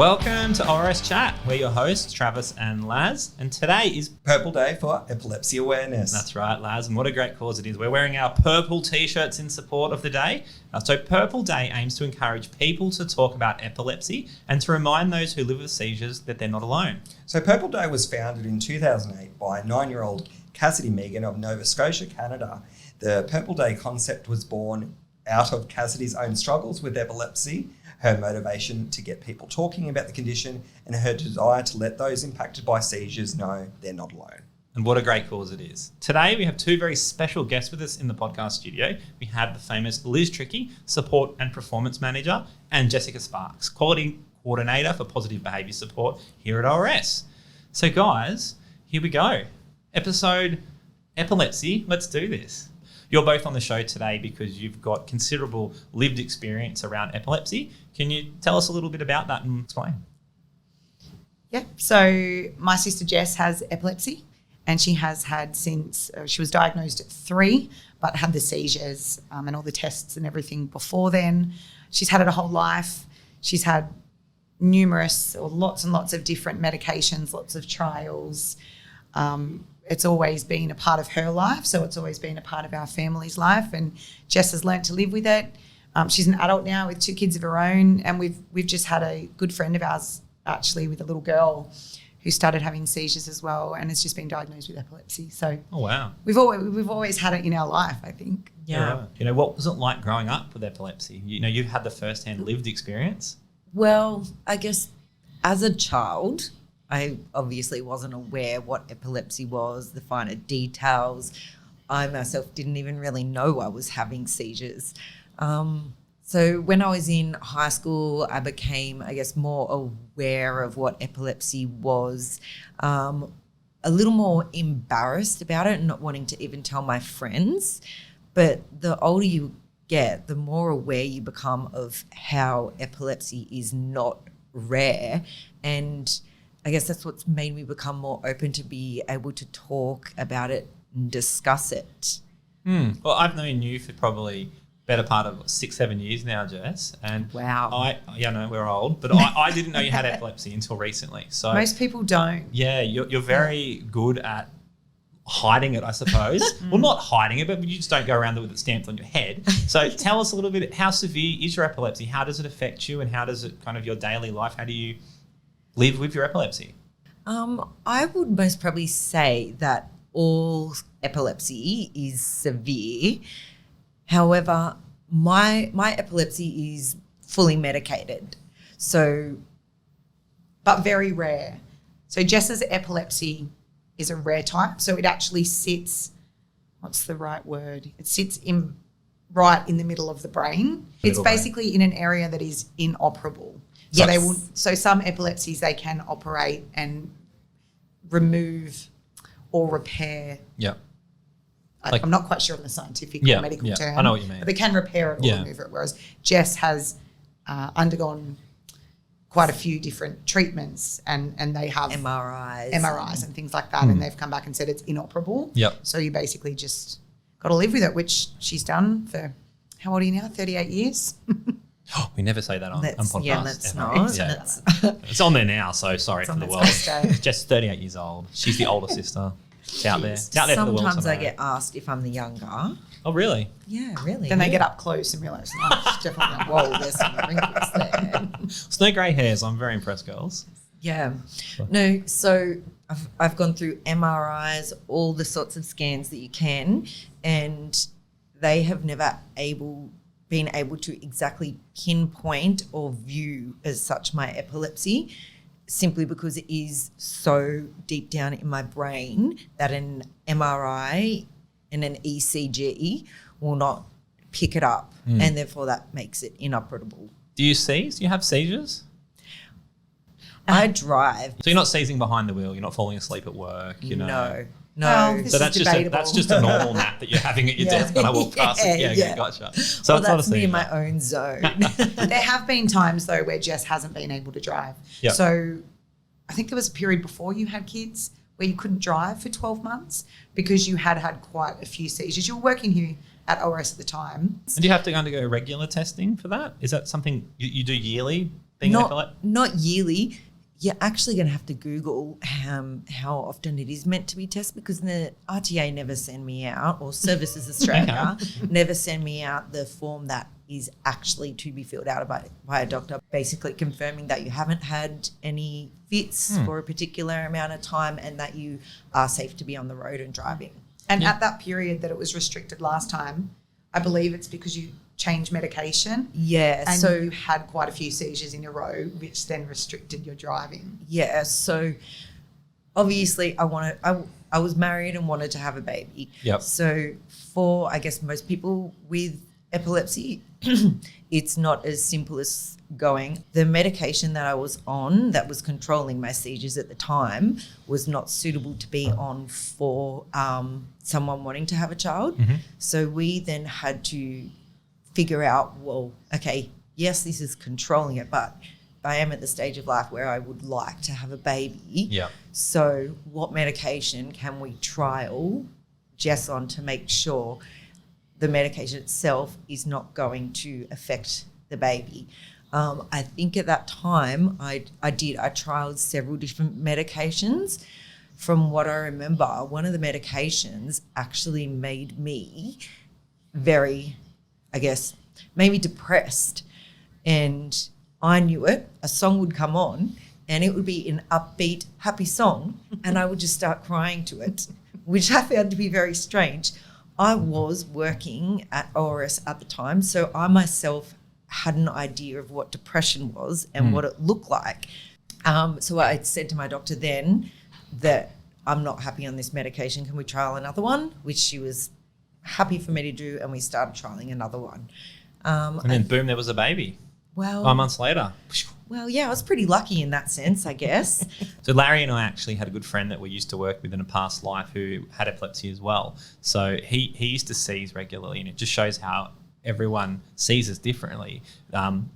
Welcome to ORS Chat. We're your hosts, Travis and Laz, and today is Purple Day for Epilepsy Awareness. That's right, Laz, and what a great cause it is. We're wearing our purple t-shirts in support of the day. So Purple Day aims to encourage people to talk about epilepsy and to remind those who live with seizures that they're not alone. So Purple Day was founded in 2008 by 9-year-old Cassidy Megan of Nova Scotia, Canada. The Purple Day concept was born out of Cassidy's own struggles with epilepsy, her motivation to get people talking about the condition, and her desire to let those impacted by seizures know they're not alone. And what a great cause it is. Today, we have two very special guests with us in the podcast studio. We have the famous Liz Trickey, Support and Performance Manager, and Jessica Sparks, Quality Coordinator for Positive Behaviour Support here at ORS. So guys, here we go. Episode Epilepsy, let's do this. You're both on the show today because you've got considerable lived experience around epilepsy. Can you tell us a little bit about that and explain? Yeah, so my sister Jess has epilepsy and she has had since, she was diagnosed at 3, but had the seizures and all the tests and everything before then. She's had it her whole life. She's had lots and lots of different medications, lots of trials. It's always been a part of her life, so it's always been a part of our family's life, and Jess has learnt to live with it. She's an adult now with 2 kids of her own, and we've just had a good friend of ours actually with a little girl who started having seizures as well and has just been diagnosed with epilepsy. So oh wow, we've always had it in our life, I think. Yeah. Right. You know, what was it like growing up with epilepsy? You know, you've had the first-hand lived experience. Well, I guess as a child, I obviously wasn't aware what epilepsy was, the finer details. I myself didn't even really know I was having seizures. So when I was in high school, I became, I guess, more aware of what epilepsy was, a little more embarrassed about it and not wanting to even tell my friends. But the older you get, the more aware you become of how epilepsy is not rare, and I guess that's what's made me become more open to be able to talk about it and discuss it. Well, I've known you for probably better part of 6-7 years now, Jess. And wow. We're old, but I didn't know you had epilepsy until recently. So Most people don't. Yeah, you're very good at hiding it, I suppose. Well, not hiding it, but you just don't go around with it stamped on your head. So tell us a little bit, how severe is your epilepsy? How does it affect you, and how does it kind of your daily life? How do you live with your epilepsy? I would most probably say that all epilepsy is severe. However, my epilepsy is fully medicated. So, but very rare. So Jess's epilepsy is a rare type. So it actually sits, what's the right word? It sits right in the middle of the brain. It's basically in an area that is inoperable. So yes. So some epilepsies, they can operate and remove or repair. Yeah. I'm not quite sure on the scientific or medical term. I know what you mean. But they can repair it or remove it, whereas Jess has undergone quite a few different treatments and they have MRIs and things like that, and they've come back and said it's inoperable. Yep. So you basically just got to live with it, which she's done for, how old are you now, 38 years? We never say that on podcasts. Yeah, that's not. Yeah. It's on there now, so sorry for the world. Jess, 38 years old. She's the older sister. It's out there. It's out there for the world. Sometimes I get asked if I'm the younger. Oh, really? Yeah, really. Then they get up close and realise, she's definitely not. Whoa, there's some wrinkles there. It's no grey hairs. I'm very impressed, girls. Yeah. No, so I've gone through MRIs, all the sorts of scans that you can, and they have never been able to exactly pinpoint or view as such my epilepsy, simply because it is so deep down in my brain that an MRI and an ECG will not pick it up, and therefore that makes it inoperable. Do you seize? Do you have seizures? I drive. So you're not seizing behind the wheel. You're not falling asleep at work. You know. No. Well, So that's just a normal nap that you're having at your desk when I walk past it. Yeah, gotcha. So it's not a that's me seizure. in my own zone. There have been times, though, where Jess hasn't been able to drive. Yep. So I think there was a period before you had kids where you couldn't drive for 12 months because you had quite a few seizures. You were working here at ORS at the time. And do you have to undergo regular testing for that? Is that something you do yearly? being an epileptic? Not yearly. You're actually going to have to Google how often it is meant to be tested, because the RTA never send me out, or Services Australia never send me out the form that is actually to be filled out by a doctor, basically confirming that you haven't had any fits for a particular amount of time and that you are safe to be on the road and driving. And at that period that it was restricted last time, I believe it's because you changed medication. Yeah. And so you had quite a few seizures in a row, which then restricted your driving. Yeah. So obviously I was married and wanted to have a baby. Yep. So for, I guess, most people with epilepsy, it's not as simple as going. The medication that I was on that was controlling my seizures at the time was not suitable to be on for someone wanting to have a child. So we then had to figure out, well, okay, yes, this is controlling it, but I am at the stage of life where I would like to have a baby. Yeah. So what medication can we trial Jess on to make sure the medication itself is not going to affect the baby? I think at that time I trialed several different medications. From what I remember, one of the medications actually made me very, I guess, maybe depressed. And I knew it. A song would come on and it would be an upbeat, happy song, and I would just start crying to it, which I found to be very strange. I was working at ORS at the time, so I myself had an idea of what depression was and what it looked like. So I said to my doctor then that I'm not happy on this medication. Can we trial another one? Which she was happy for me to do, and we started trialing another one. And then boom, there was a baby. Well, 5 months later. Well, yeah, I was pretty lucky in that sense, I guess. So Larry and I actually had a good friend that we used to work with in a past life who had epilepsy as well. So he used to seize regularly, and it just shows how everyone seizes differently.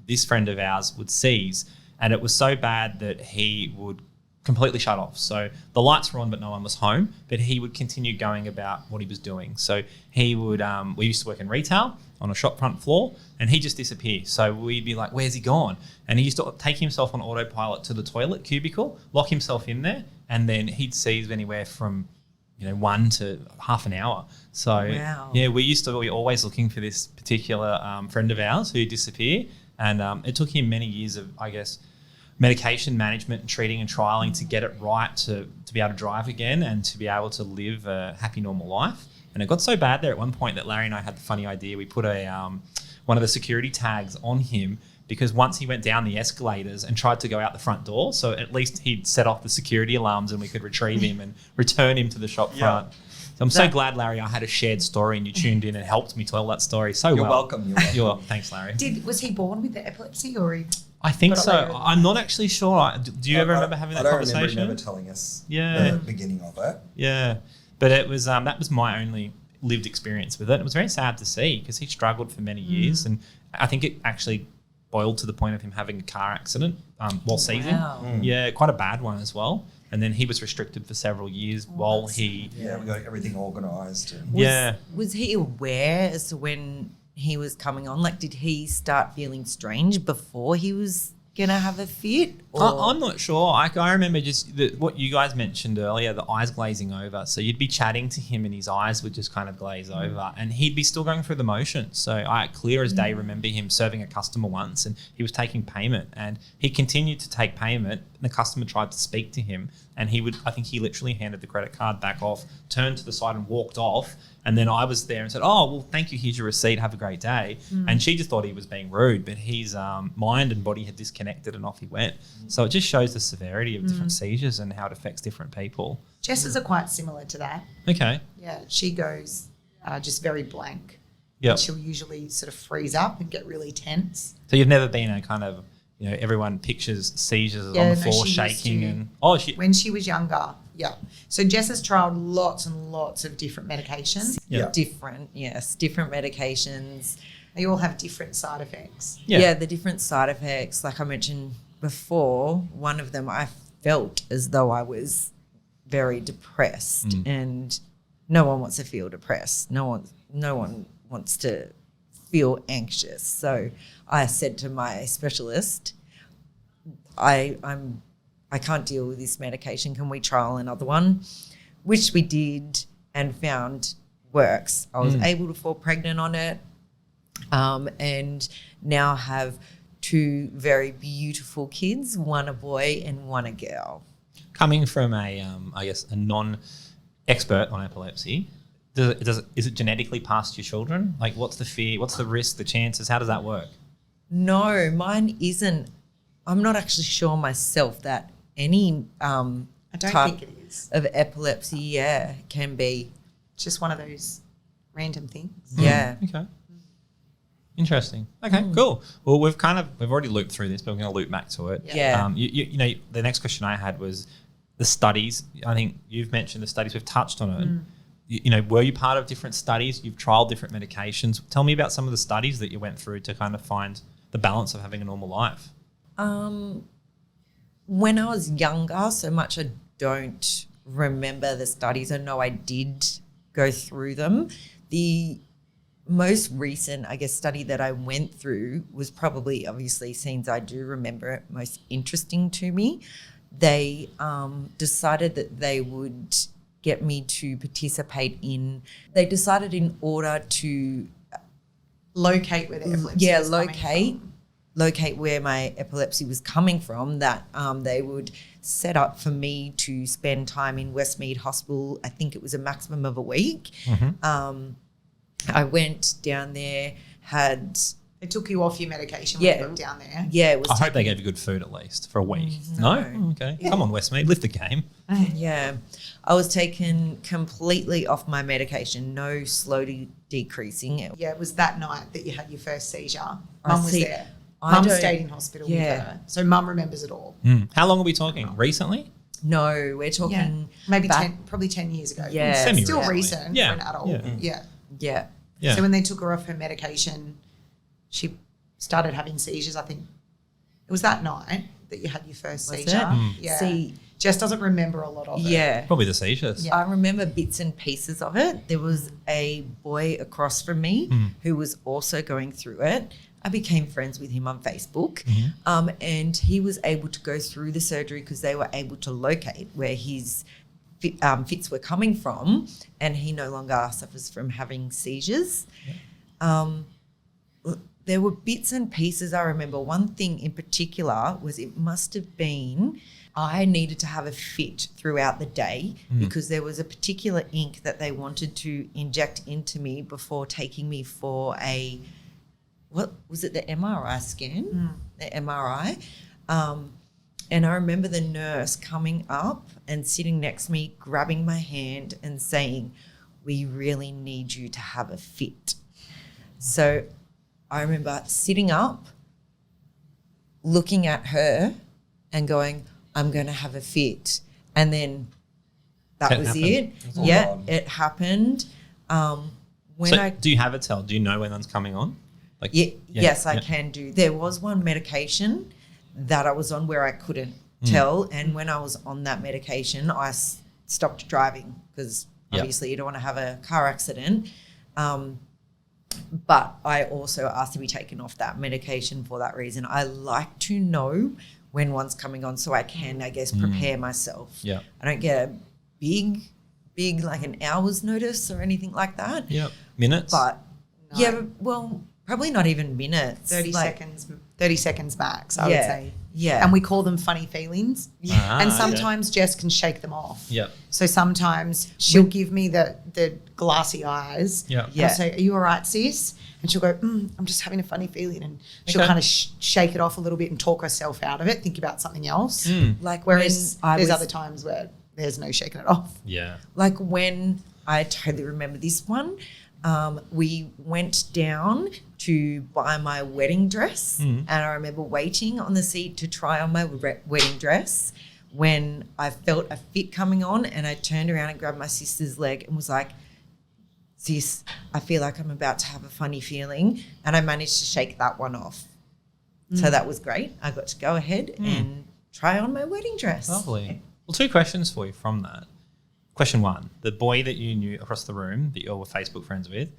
This friend of ours would seize, and it was so bad that he would completely shut off. So the lights were on, but no one was home, but he would continue going about what he was doing. So he would, we used to work in retail on a shop front floor, and he'd just disappear. So we'd be like, where's he gone? And he used to take himself on autopilot to the toilet cubicle, lock himself in there, and then he'd seize anywhere from 1 to half an hour. So wow. Yeah, we used to be always looking for this particular friend of ours who disappeared, and it took him many years of, I guess, medication management and treating and trialing to get it right to be able to drive again and to be able to live a happy, normal life. And it got so bad there at one point that Larry and I had the funny idea. We put one of the security tags on him, because once he went down the escalators and tried to go out the front door, so at least he'd set off the security alarms and we could retrieve him and return him to the shop front. So I'm so glad, Larry, I had a shared story and you tuned in and helped me tell that story so well. You're welcome. Thanks, Larry. Was he born with the epilepsy, or he? I think so. I'm not actually sure. Do you ever remember having that conversation? I don't remember telling us the beginning of it. Yeah. But it was that was my only lived experience with it. It was very sad to see because he struggled for many years, and I think it actually boiled to the point of him having a car accident while seizing. Wow. Yeah, quite a bad one as well. And then he was restricted for several years while he... Yeah, we got everything organised. Was he aware as to when he was coming on? Like, did he start feeling strange before he was going to have a fit? I'm not sure. I remember just what you guys mentioned earlier, the eyes glazing over. So you'd be chatting to him and his eyes would just kind of glaze over, and he'd be still going through the motions. So I, clear as day, remember him serving a customer once, and he was taking payment, and he continued to take payment. And the customer tried to speak to him, and I think he literally handed the credit card back off, turned to the side and walked off. And then I was there and said, oh, well, thank you. Here's your receipt. Have a great day. And she just thought he was being rude, but his mind and body had disconnected and off he went. So it just shows the severity of different seizures and how it affects different people. Jess's are quite similar to that. Okay. Yeah, she goes just very blank. Yeah. She'll usually sort of freeze up and get really tense. So you've never been a kind of, everyone pictures seizures on the floor shaking and... When she was younger, yeah. So Jess has tried lots and lots of different medications. Yeah. Different medications. They all have different side effects. Yeah, the different side effects. Like I mentioned before, one of them I felt as though I was very depressed, and no one wants to feel depressed. No one wants to feel anxious. So I said to my specialist, I can't deal with this medication. Can we trial another one? Which we did and found works. I was able to fall pregnant on it, and now have 2 very beautiful kids, one a boy and one a girl. Coming from a non-expert on epilepsy, is it genetically passed to your children? Like, what's the fear? What's the risk? The chances? How does that work? No, mine isn't. I'm not actually sure myself that any I don't type think it is. of epilepsy, can be. It's just one of those random things. Yeah. Okay. Interesting. Okay, cool. Well, we've already looped through this, but we're going to loop back to it. Yeah. You know, the next question I had was the studies. I think you've mentioned the studies. We've touched on it. You know, were you part of different studies? You've trialed different medications. Tell me about some of the studies that you went through to kind of find the balance of having a normal life. When I was younger, so much I don't remember the studies. I know I did go through them. The most recent, I guess, study that I went through was probably, obviously, since I do remember it, most interesting to me. They decided that they would get me to participate in, they decided in order to Locate where the epilepsy is coming from. locate where my epilepsy was coming from, that they would set up for me to spend time in Westmead Hospital. I think it was a maximum of a week. I went down there, They took you off your medication when you got down there. Yeah, it was. I hope they gave you good food at least for a week. No? Oh, okay. Yeah. Come on, Westmead, lift the game. Yeah. I was taken completely off my medication, no slowly decreasing. Yeah, it was that night that you had your first seizure. I Mum was see. there. I Mum don't- stayed in hospital with Yeah. her. So Mum remembers it all. How long are we talking? Recently? No, we're talking Maybe back- probably 10 years ago. Yeah. Still Semi-recently. recent Yeah. for an adult. Yeah. Yeah. Yeah. So when they took her off her medication, she started having seizures, I think. It was that night that you had your first Was seizure. it? Yeah. See, Jess doesn't remember a lot of it. yeah. Probably the seizures. Yeah. I remember bits and pieces of it. There was a boy across from me who was also going through it. I became friends with him on Facebook, and he was able to go through the surgery because they were able to locate where his fits were coming from, and he no longer suffers from having seizures. There were bits and pieces. I remember one thing in particular was it must have been I needed to have a fit throughout the day because there was a particular ink that they wanted to inject into me before taking me for a, what was it, the MRI scan? The MRI. And I remember the nurse coming up and sitting next to me, grabbing my hand and saying, "We really need you to have a fit." So I remember sitting up, looking at her and going, "I'm going to have a fit." And then that was it. all Yeah, gone. it happened. Do you have a tell? Do you know when one's coming on? Like, Yes, I can do. There was one medication that I was on where I couldn't tell. And when I was on that medication, I stopped driving because obviously you don't want to have a car accident. But I also asked to be taken off that medication for that reason. I like to know when one's coming on so I can, I guess, prepare myself. Yeah. I don't get a big like an hour's notice or anything like that. Yeah. Minutes? But No. yeah, well, probably not even minutes. 30 Like, seconds max, I would say. Yeah. And we call them funny feelings. Ah, And okay. sometimes Jess can shake them off. Yep. So sometimes she'll give me the glassy eyes. Yeah. And I'll say, "Are you all right, sis?" And she'll go, "I'm just having a funny feeling." And she'll Okay. kind of shake it off a little bit and talk herself out of it, think about something else. like Whereas when I there's was, other times where there's no shaking it off. Yeah. like when I totally remember this one, we went down to buy my wedding dress, and I remember waiting on the seat to try on my wedding dress when I felt a fit coming on, and I turned around and grabbed my sister's leg and was like, "Sis, I feel like I'm about to have a funny feeling," and I managed to shake that one off. So that was great. I got to go ahead and try on my wedding dress. Lovely. Well, 2 questions for you from that. Question 1, the boy that you knew across the room that you were Facebook friends with,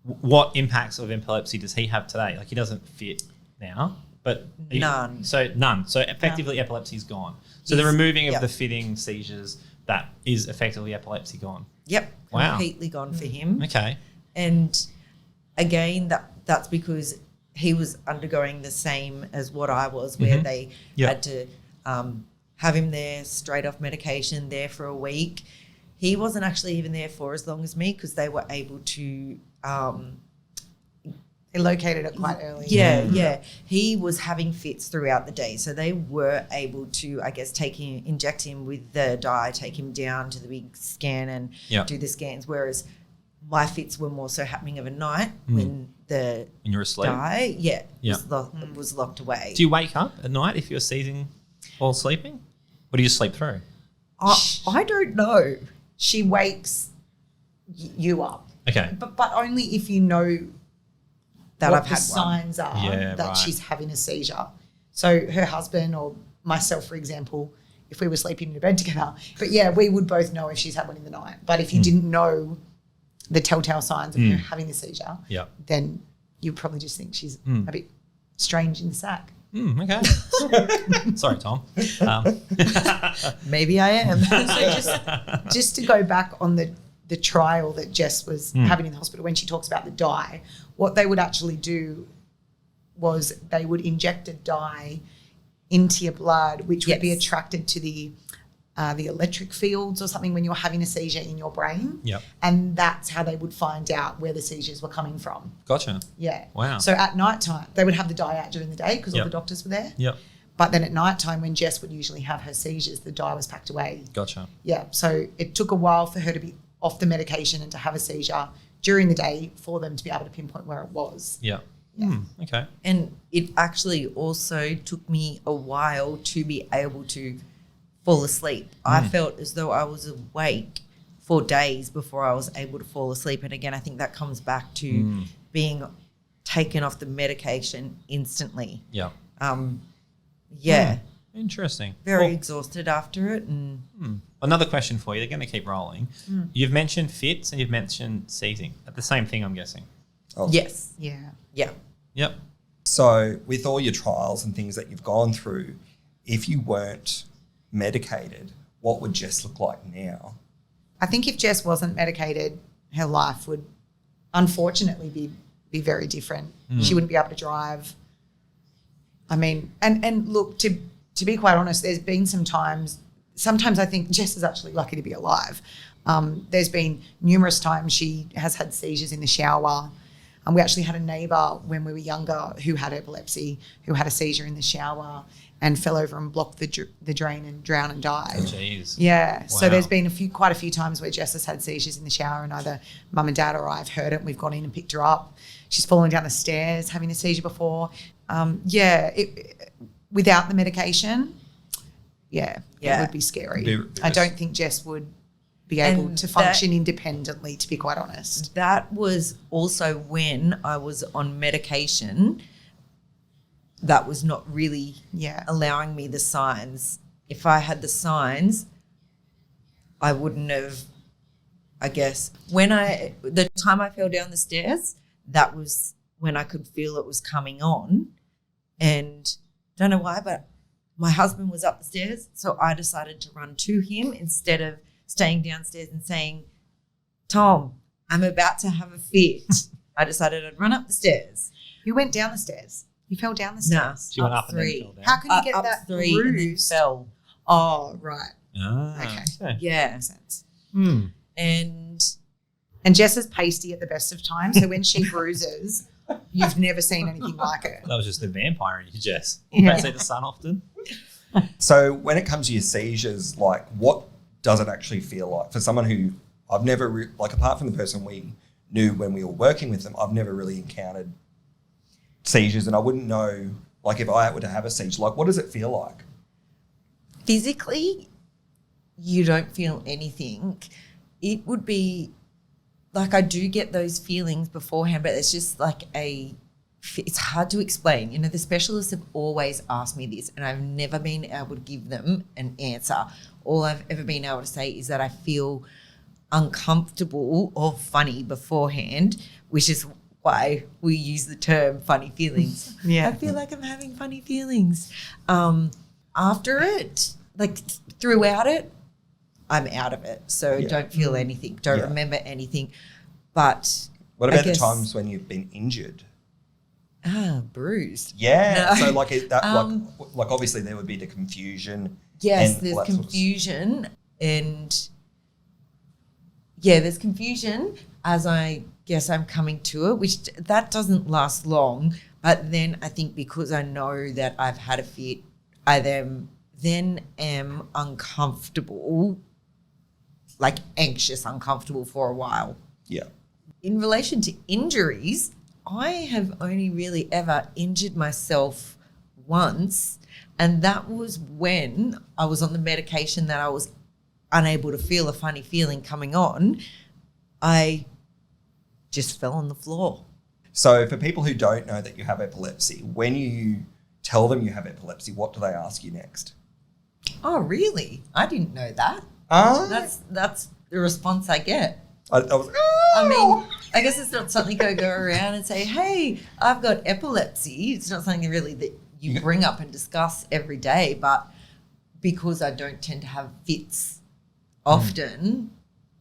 what impacts of epilepsy does he have today? Like, he doesn't fit now, But None. None. So effectively, epilepsy's gone. So the removing of Yep. the fitting seizures, that is effectively epilepsy gone. Yep, Wow. completely gone for him. Okay. And again, that's because he was undergoing the same as what I was, where they had to have him there straight off medication, there for a week. He wasn't actually even there for as long as me because they were able to They located it quite early. Yeah. He was having fits throughout the day. So they were able to, I guess, inject him with the dye, take him down to the big scan and do the scans. Whereas my fits were more so happening overnight when the When you're asleep. dye, was locked away. Do you wake up at night if you're seizing while sleeping? Or do you just sleep through? I don't know. She wakes you up. Okay. But only if you know That what I've the had signs are Yeah, that right. she's having a seizure. So her husband or myself, for example, if we were sleeping in a bed together, but yeah, we would both know if she's had one in the night. But if you didn't know the telltale signs of her having the seizure, then you'd probably just think she's a bit strange in the sack. Okay. Sorry, Tom. Maybe I am. So just to go back on the trial that Jess was having in the hospital, when she talks about the dye, what they would actually do was they would inject a dye into your blood, which would be attracted to the electric fields or something when you're having a seizure in your brain. Yep. And that's how they would find out where the seizures were coming from. Gotcha. Yeah. Wow. So at night time, they would have the dye out during the day because all the doctors were there. Yep. But then at night time, when Jess would usually have her seizures, the dye was packed away. Gotcha. Yeah. So it took a while for her to be off the medication and to have a seizure during the day for them to be able to pinpoint where it was. Yeah. Okay. And it actually also took me a while to be able to fall asleep. I felt as though I was awake for days before I was able to fall asleep. And again, I think that comes back to being taken off the medication instantly. Yeah. Interesting. Very Well, exhausted after it. And another question for you. They're going to keep rolling. You've mentioned fits and you've mentioned seizing. The same thing, I'm guessing. Oh. yes. Yeah. Yeah. Yep. So with all your trials and things that you've gone through, if you weren't medicated, what would Jess look like now? I think if Jess wasn't medicated, her life would unfortunately be very different. She wouldn't be able to drive. I mean, and look, to be quite honest, there's been sometimes I think Jess is actually lucky to be alive. There's been numerous times she has had seizures in the shower. And we actually had a neighbour when we were younger who had epilepsy, who had a seizure in the shower and fell over and blocked the drain and drowned and died. Jeez. Yeah. So Wow. there's been quite a few times where Jess has had seizures in the shower and either mum and dad or I have heard it and we've gone in and picked her up. She's fallen down the stairs having a seizure before. Without the medication, it would be scary. I don't think Jess would be able And to function independently, to be quite honest. That was also when I was on medication that was not really allowing me the signs. If I had the signs, I wouldn't have, I guess. The time I fell down the stairs, that was when I could feel it was coming on. And don't know why, but my husband was up the stairs, so I decided to run to him instead of staying downstairs and saying, Tom, I'm about to have a fit. I decided I'd run up the stairs. You went down the stairs. You fell down the stairs. She went up and then 3. fell down. How can you get up that 3 and then bruised? fell. Oh, right. Okay. Yeah. Makes sense. And Jess is pasty at the best of times, so when she bruises, you've never seen anything like it. That was just the vampire in you, Jess. Yeah. Don't see the sun often. So when it comes to your seizures, like what does it actually feel like for someone who I've never apart from the person we knew when we were working with them, I've never really encountered seizures, and I wouldn't know, like, if I were to have a seizure, like, what does it feel like? physically, you don't feel anything. It would be like I do get those feelings beforehand, but it's just like it's hard to explain. You know, the specialists have always asked me this and I've never been able to give them an answer. All I've ever been able to say is that I feel uncomfortable or funny beforehand, which is why we use the term funny feelings. Yeah. I feel like I'm having funny feelings. After it, like throughout it, I'm out of it. So don't feel anything, don't remember anything. But what about the times when you've been injured? Bruised. Yeah. No. So like obviously there would be the confusion. Yes, and there's all that sort of confusion there's confusion as I guess I'm coming to it, which that doesn't last long. But then I think because I know that I've had a fit, I then am uncomfortable, like anxious, uncomfortable for a while. Yeah. In relation to injuries, I have only really ever injured myself once, and that was when I was on the medication that I was unable to feel a funny feeling coming on. I just fell on the floor. So for people who don't know that you have epilepsy, when you tell them you have epilepsy, what do they ask you next? Oh, really? I didn't know that. That's the response I get. I was, I mean, I guess it's not something I go around and say, hey, I've got epilepsy. It's not something really that you bring up and discuss every day, but because I don't tend to have fits often,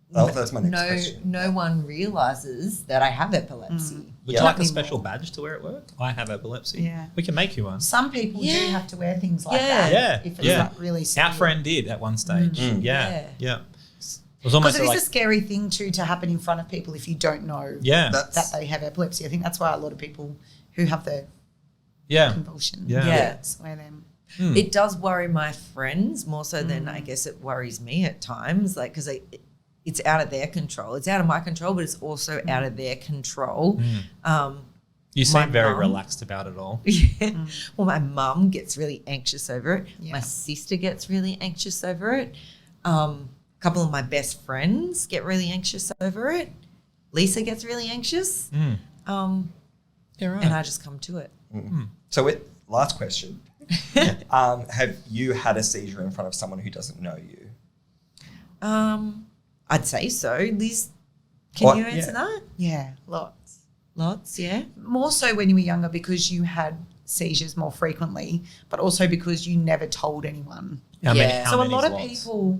that's my next question. No one realises that I have epilepsy. Would you like a special badge to wear at work? I have epilepsy. Yeah. We can make you one. Some people do have to wear things like Yeah. that. Yeah. If it's Yeah. not really severe. Our friend did at one stage. Yeah. Yeah. It was almost Because it is like, a scary thing too to happen in front of people if you don't know that they have epilepsy. I think that's why a lot of people who have the convulsions wear them. It does worry my friends more so than I guess it worries me at times, like because it's out of their control. It's out of my control, but it's also out of their control. You seem very relaxed about it all. Well, my mum gets really anxious over it. Yeah. My sister gets really anxious over it. A couple of my best friends get really anxious over it. Lisa gets really anxious. Yeah, right. And I just come to it. So last question. Have you had a seizure in front of someone who doesn't know you? I'd say so. Liz, can you answer that? Yeah, lots. Lots, yeah. More so when you were younger because you had seizures more frequently, but also because you never told anyone. How Yeah. many? How So a many's lot of lots? people,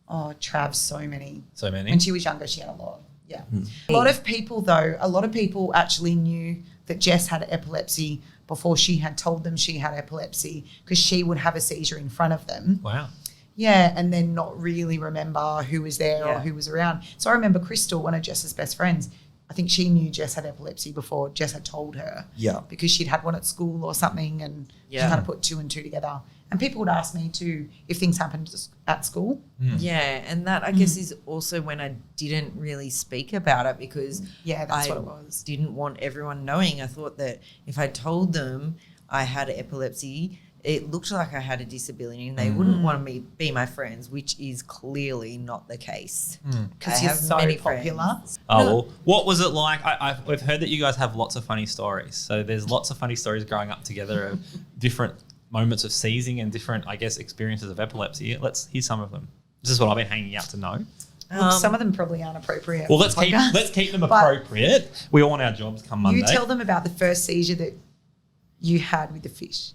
Trav, so many. So many. When she was younger, she had a lot. Yeah. A lot of people actually knew that Jess had epilepsy before she had told them she had epilepsy because she would have a seizure in front of them. Wow. Yeah, and then not really remember who was there or Yeah. who was around. So I remember Crystal, one of Jess's best friends, I think she knew Jess had epilepsy before Jess had told her. Yeah. Because she'd had one at school or something and she kind of put two and two together. And people would ask me too if things happened at school. Yeah, and that I guess is also when I didn't really speak about it because That's what it was. Didn't want everyone knowing. I thought that if I told them I had epilepsy, it looked like I had a disability and they wouldn't want me be my friends, which is clearly not the case. Because you're so popular. Friends. Oh, well, what was it like? We've heard that you guys have lots of funny stories. So there's lots of funny stories growing up together of different moments of seizing and different, I guess, experiences of epilepsy. Let's hear some of them. This is what I've been hanging out to know. Look, some of them probably aren't appropriate. Well, for let's the podcast, keep them but appropriate. We all want our jobs come Monday. You tell them about the first seizure that you had with the fish.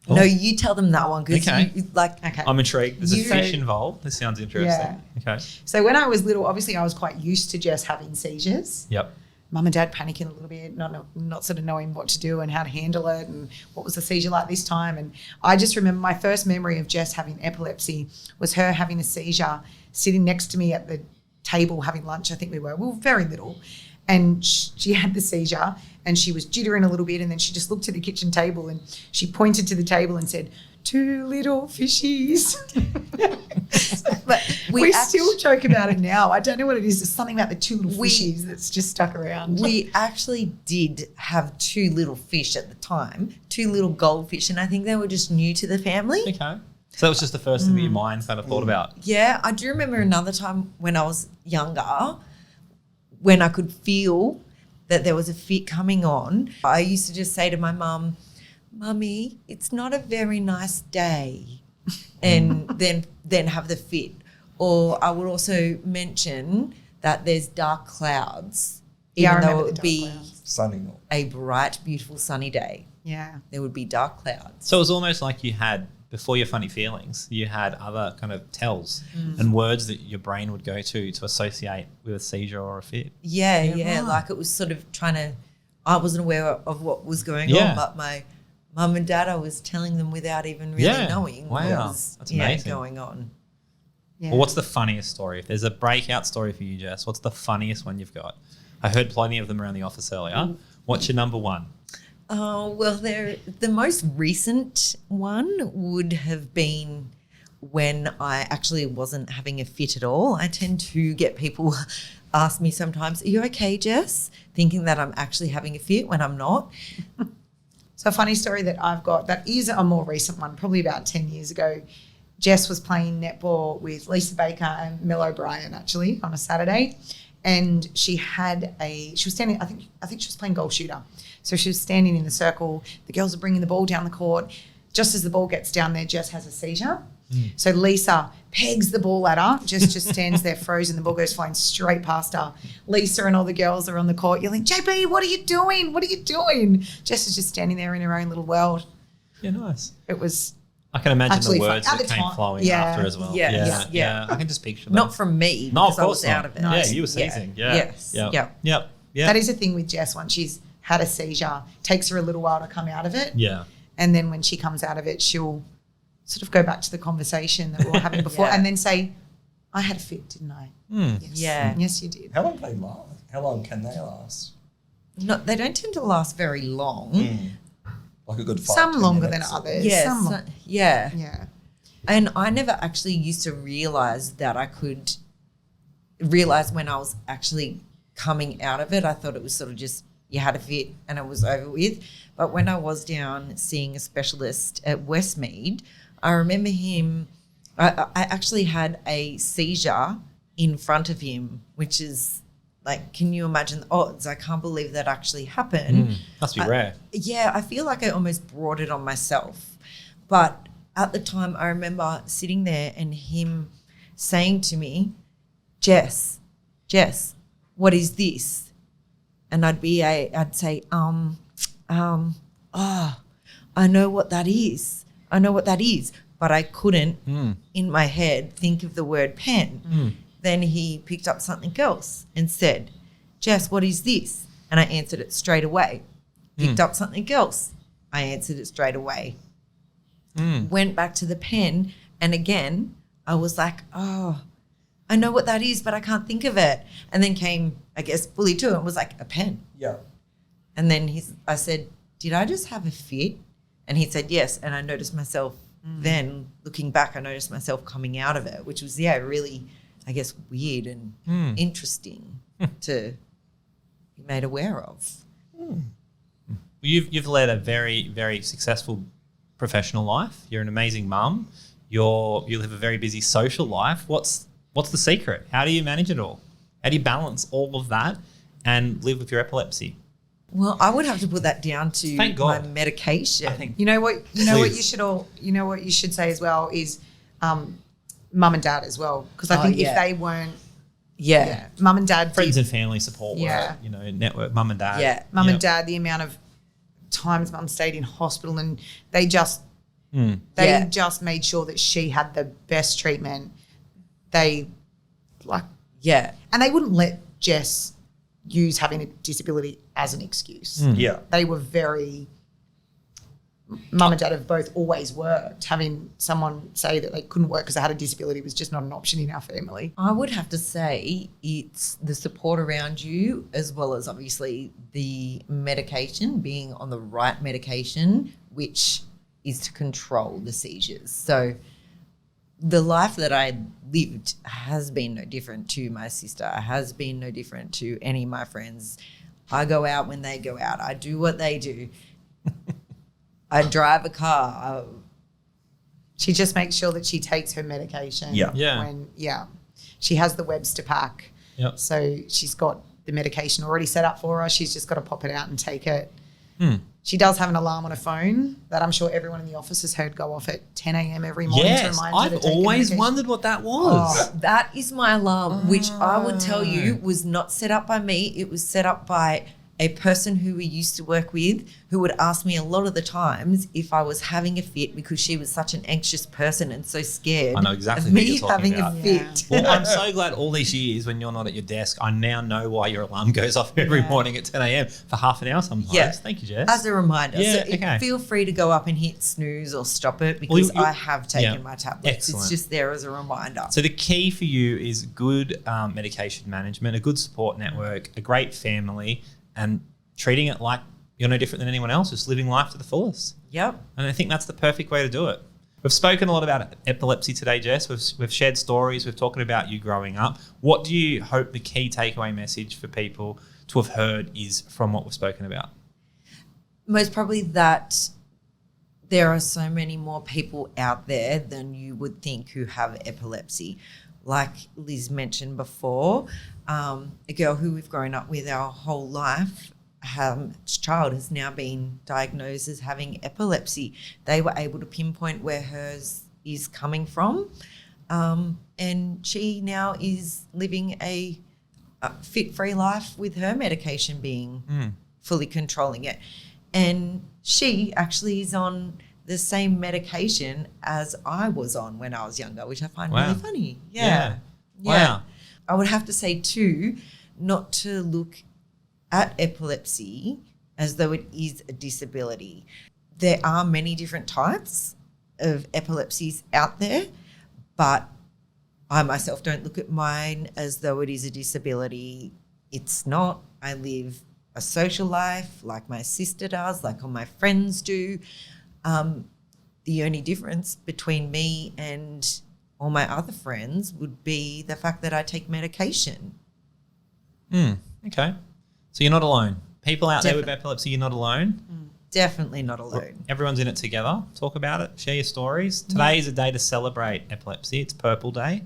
Oh. No, you tell them that one because Okay. I'm intrigued. There's a You- fish involved. This sounds interesting. Okay. So when I was little, obviously I was quite used to Jess having seizures. Yep. Mum and Dad panicking a little bit, not sort of knowing what to do and how to handle it and what was the seizure like this time. And I just remember my first memory of Jess having epilepsy was her having a seizure sitting next to me at the table having lunch. I think we were very little. And she had the seizure and she was jittering a little bit and then she just looked at the kitchen table and she pointed to the table and said, 2 little fishies. But we still joke about it now. I don't know what it is. There's something about the 2 little fishies that's just stuck around. We actually did have 2 little fish at the time, 2 little goldfish, and I think they were just new to the family. Okay. So that was just the first thing that your mind kind of thought about. Yeah, I do remember another time when I was younger when I could feel that there was a fit coming on. I used to just say to my mum, Mummy, it's not a very nice day, and then have the fit. Or I would also mention that there's dark clouds Yeah, I Even though remember it would the be dark clouds. Sunny. a bright, beautiful, sunny day, Yeah. there would be dark clouds. So it was almost like you had, before your funny feelings, you had other kind of tells and words that your brain would go to associate with a seizure or a fit. Yeah, right. like it was sort of trying to, I wasn't aware of what was going Yeah. on, but my mum and dad, I was telling them without even really Yeah. knowing what Wow. was That's amazing. going on. Yeah. Well, what's the funniest story? If there's a breakout story for you, Jess, what's the funniest one you've got? I heard plenty of them around the office earlier. What's your number one? Oh, well, the most recent one would have been when I actually wasn't having a fit at all. I tend to get people ask me sometimes, "Are you okay, Jess?" Thinking that I'm actually having a fit when I'm not. So a funny story that I've got that is a more recent one, probably about 10 years ago. Jess was playing netball with Lisa Baker and Mel O'Brien actually on a Saturday, and she was standing. I think she was playing goal shooter, so she was standing in the circle. The girls are bringing the ball down the court. Just as the ball gets down there, Jess has a seizure. So Lisa pegs the ball at her, just stands there frozen. The ball goes flying straight past her. Lisa and all the girls are on the court yelling, "JB, what are you doing? What are you doing?" Jess is just standing there in her own little world. Yeah, nice. It was I can imagine Actually the fun. words At that the came time, flowing yeah. after as well. Yeah. Yeah. I can just picture them. Not from me, No, of because I course was not. out of it. Yeah, you were seizing. Yeah. Yes. Yep. Yep. that is a thing with Jess. Once she's had a seizure, it takes her a little while to come out of it. Yeah. And then when she comes out of it, she'll sort of go back to the conversation that we were having before Yeah. and then say, "I had a fit, didn't I?" Yes. Yeah. Yes, you did. How long do they last? How long can they last? No, they don't tend to last very long. Like a good 5 Some 10 longer minutes than or- others. Yeah, Some so- yeah. Yeah. And I never actually used to realize that I could realize when I was actually coming out of it. I thought it was sort of just you had a fit and it was over with. But when I was down seeing a specialist at Westmead, I remember him, I actually had a seizure in front of him, which is like, can you imagine the odds? I can't believe that actually happened. Must be rare. Yeah, I feel like I almost brought it on myself. But at the time, I remember sitting there and him saying to me, Jess, what is this? And I'd say, I know what that is. But I couldn't, in my head, think of the word pen. Then he picked up something else and said, Jess, what is this? And I answered it straight away. Picked up something else. I answered it straight away. Went back to the pen, and again, I was like, oh, I know what that is, but I can't think of it. And then came, I guess, fully to it and was like, a pen. Yeah. And then I said, did I just have a fit? And he said, yes. And I noticed myself then, looking back, I noticed myself coming out of it, which was, really, I guess, weird and interesting to be made aware of. You've led a very, very successful professional life. You're an amazing mum. You live a very busy social life. What's the secret? How do you manage it all? How do you balance all of that and live with your epilepsy? Well, I would have to put that down to Thank my God. medication. I think You know what you should say as well is mum and dad as well, because I think if they weren't mum and dad friends and family support Yeah. work, network, mum and dad. Yeah. mum and dad, the amount of times mum stayed in hospital and they just just made sure that she had the best treatment. And they wouldn't let Jess use having a disability as an excuse. Yeah. They were very, mum and dad have both always worked. Having someone say that they couldn't work because they had a disability was just not an option in our family. I would have to say it's the support around you, as well as obviously the medication, being on the right medication, which is to control the seizures. So the life that I lived has been no different to my sister, has been no different to any of my friends. I go out when they go out. I do what they do. I drive a car. She just makes sure that she takes her medication. Yeah. She has the Webster pack. Yep. So she's got the medication already set up for her. She's just got to pop it out and take it. She does have an alarm on her phone that I'm sure everyone in the office has heard go off at 10 a.m. every morning to Yes, remind her I've to take always medication. wondered what that was. That is my alarm, which I would tell you was not set up by me. It was set up by a person who we used to work with who would ask me a lot of the times if I was having a fit because she was such an anxious person and so scared I know exactly of what me you're talking having about. a fit. Well, I'm so glad all these years when you're not at your desk, I now know why your alarm goes off every morning at 10 a.m. for half an hour sometimes. Yeah. Thank you, Jess. As a reminder. Yeah, So okay. feel free to go up and hit snooze or stop it because you- I have taken yeah. my tablets. Excellent. It's just there as a reminder. So the key for you is good medication management, a good support network, a great family, and treating it like you're no different than anyone else, just living life to the fullest. Yep. And I think that's the perfect way to do it. We've spoken a lot about epilepsy today, Jess. We've shared stories. We've talked about you growing up. What do you hope the key takeaway message for people to have heard is from what we've spoken about? Most probably that there are so many more people out there than you would think who have epilepsy. Like Liz mentioned before, a girl who we've grown up with our whole life, child has now been diagnosed as having epilepsy. They were able to pinpoint where hers is coming from, and she now is living a fit-free life with her medication being fully controlling it. And she actually is on the same medication as I was on when I was younger, which I find Wow. really funny. Yeah. Yeah. Wow. I would have to say too, not to look at epilepsy as though it is a disability. There are many different types of epilepsies out there, but I myself don't look at mine as though it is a disability. It's not. I live a social life like my sister does, like all my friends do. The only difference between me and all my other friends would be the fact that I take medication. Okay. So you're not alone. People out there with Definitely. epilepsy, you're not alone. Definitely not alone. Everyone's in it together. Talk about it. Share your stories. Today is a day to celebrate epilepsy. It's Purple Day.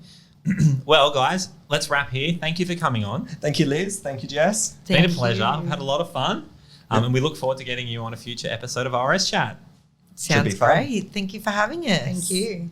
Well, guys, let's wrap here. Thank you for coming on. Thank you, Liz. Thank you, Jess. It's been a Thank pleasure. you. I've had a lot of fun. And we look forward to getting you on a future episode of ORS Chat. Sounds be fun. great. Thank you for having us. Thank you.